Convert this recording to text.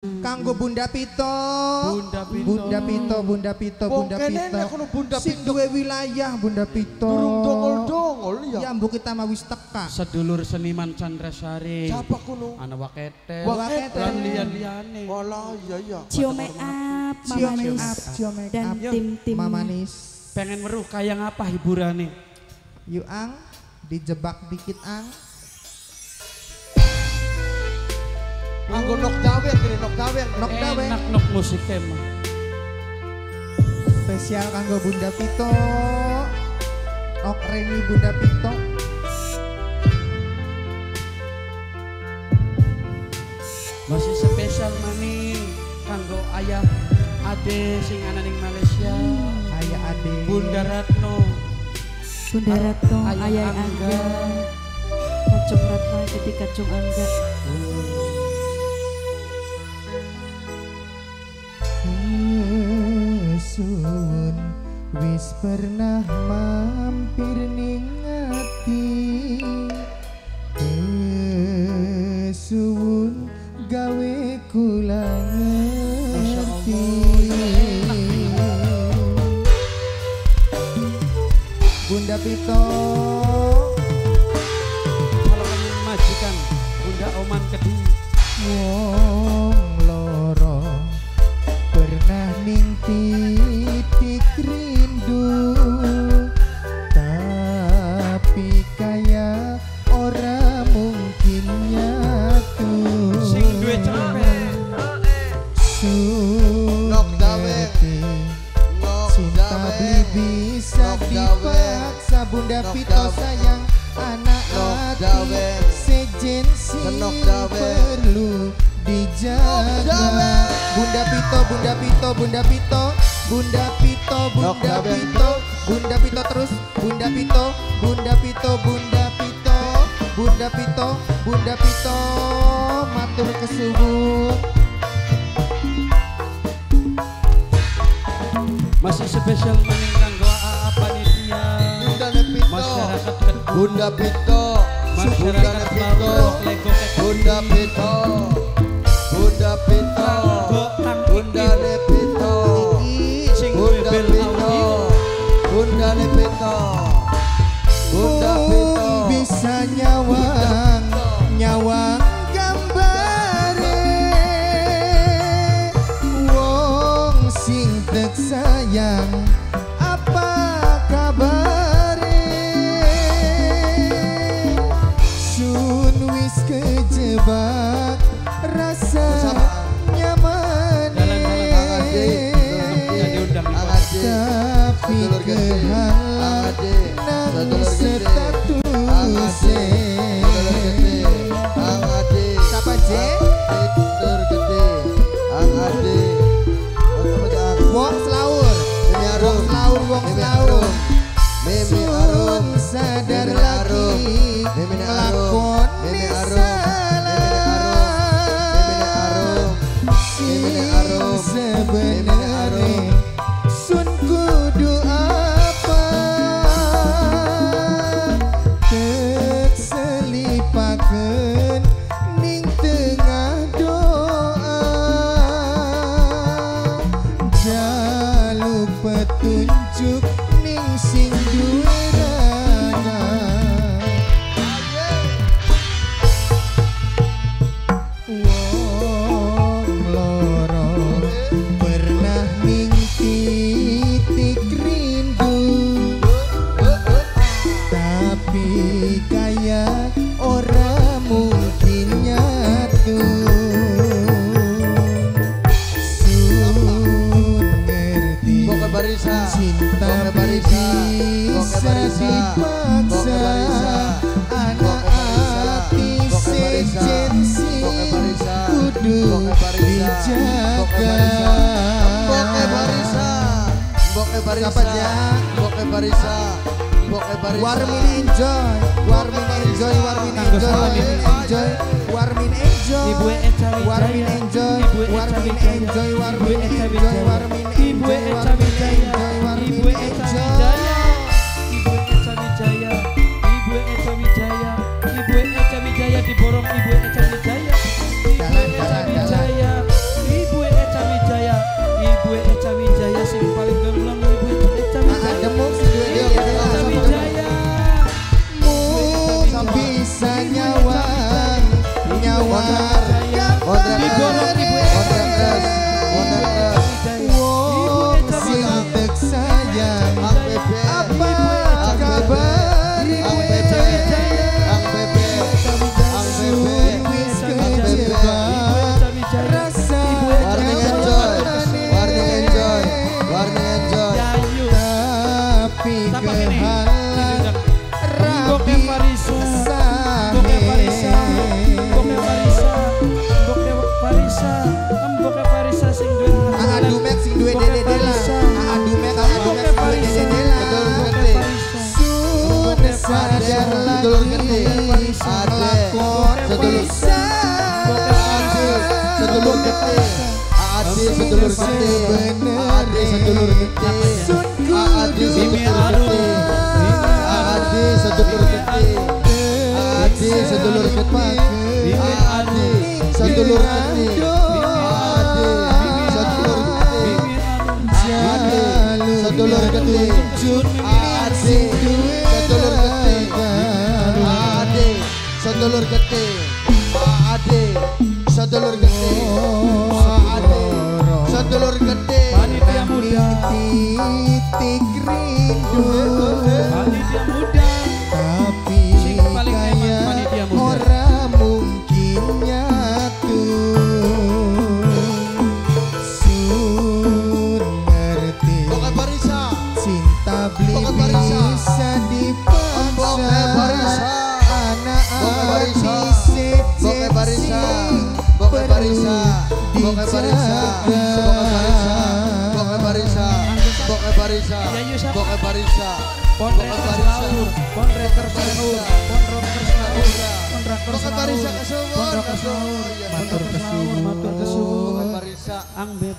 Kanggo Bunda Pito. Bunda Pito. Bunda Pito. Sing duwe wilayah Bunda Pito. Durung dongol-dongol ya. Ya mbok kita mau wis teka. Sedulur seniman Chandrasari. Siapa kuno? Ana Wakete. Lan liyan-liyane. Walah iya. Cio make up, dan tim-tim Mamanis. Pengen weruh kaya ngapa hiburane? Yuk Ang, dijebak dikit Ang. Anggo nok dawer kene nok dawer. Enak nok musiknya mah. Spesial kanggo Bunda Pito. Nok Reni Bunda Pito. Masih spesial mani kanggo ayah ade sing ana ning Malaysia. Ayah ade. Bunda Ratno. Bunda Ratno, Ayah Ayah Angga. Angga, Kacung Ratno jadi Kacung Angga. Sun wis pernah mampir ning ati. Sun gawe kula ngerti. Bunda Pito. Kalau kamu majikan Bunda Oman Keding. Wong loro pernah ning titik rindu, tapi kaya ora mungkin nyatu. Sing duwe cepet. Nok dawer. Cinta beli bisa dipaksa. Bunda Pito sayang anak hati. Sejensi perlu dijaga. Bunda Pito, Bunda Pito, Bunda Pito, Bunda Pito, Bunda Pito, Bunda Pito terus, Bunda Pito, Bunda Pito, Bunda Pito, Bunda Pito, Bunda Pito, matur kesuwun. Masih spesial maning kanggo AA panitia. Masyarakat Kedung. Bunda Pito. Masyarakat Laurok Lego Bunda Pito. Bunda Pito. Bunda Pito. Sing Bunda bel Pito. audio. Bunda Pito. Bunda Pito. Bisa nyawang, nyawang gambare. Wong sing tek sayang, apa kabare? Sun wis kejebak rasa nyamane. Tapi kehalang nang statusnya. Siapa J? Wong Selaur. Wong Selaur, Wong Selaur. Sun sadar lagi ngelakoni salah. Sing sebenarnya sun kudu apa? Tek selipakeun ning tengah doa. Jaluk petunjuk ning sing duwe rana. Wong loro pernah ning titik rindu, tapi kaya ora mungkin nyatu. Sun ngerti cinta bisa dipaksa. Anak hati sejensi kudu dijaga. Siapa aja? Warmin enjoy, Warmin enjoy, Warmin enjoy, enjoy, Warmin enjoy, Ibu Eca Warmin Wijaya. enjoy, Ibu Eca Warmin Wijaya. enjoy, Warmin Ibu Eca enjoy, Wijaya. Warmin Ibu enjoy, Eca Warmin Wijaya. enjoy, Warmin Ibu Eca enjoy. Wijaya. Ibu Eca Wijaya. Ibu Eca Wijaya. Ibu Eca Wijaya diborong Ibu Eca Wijaya. Ibu Eca Wijaya. Emboke Parisa sing duwe Adu mek sing duwe dede lah. Adu mek sing duwe dede lah. Sudah sadar lagi. Sedulur gede. Ade sedulur gede. Ade sedulur gede. Ade sedulur gede. Ade sedulur gede. Ade sedulur gede. Sedulur gede, ade, sedulur gede, ade, sedulur gede, ade, sedulur gede, ade, sedulur gede, panitia muda, titik rindu, panitia muda, tapi sing paling hebat panitia muda. orang mungkin nyatu. Cinta beli bisa dipaksa. Anak artis seksi perlu dijaga. Pon rapper selaur, pon rapper selaur, pon rocker selaur, pon rocker selaur, pon rocker selaur, matur kesuwun, ang bebe.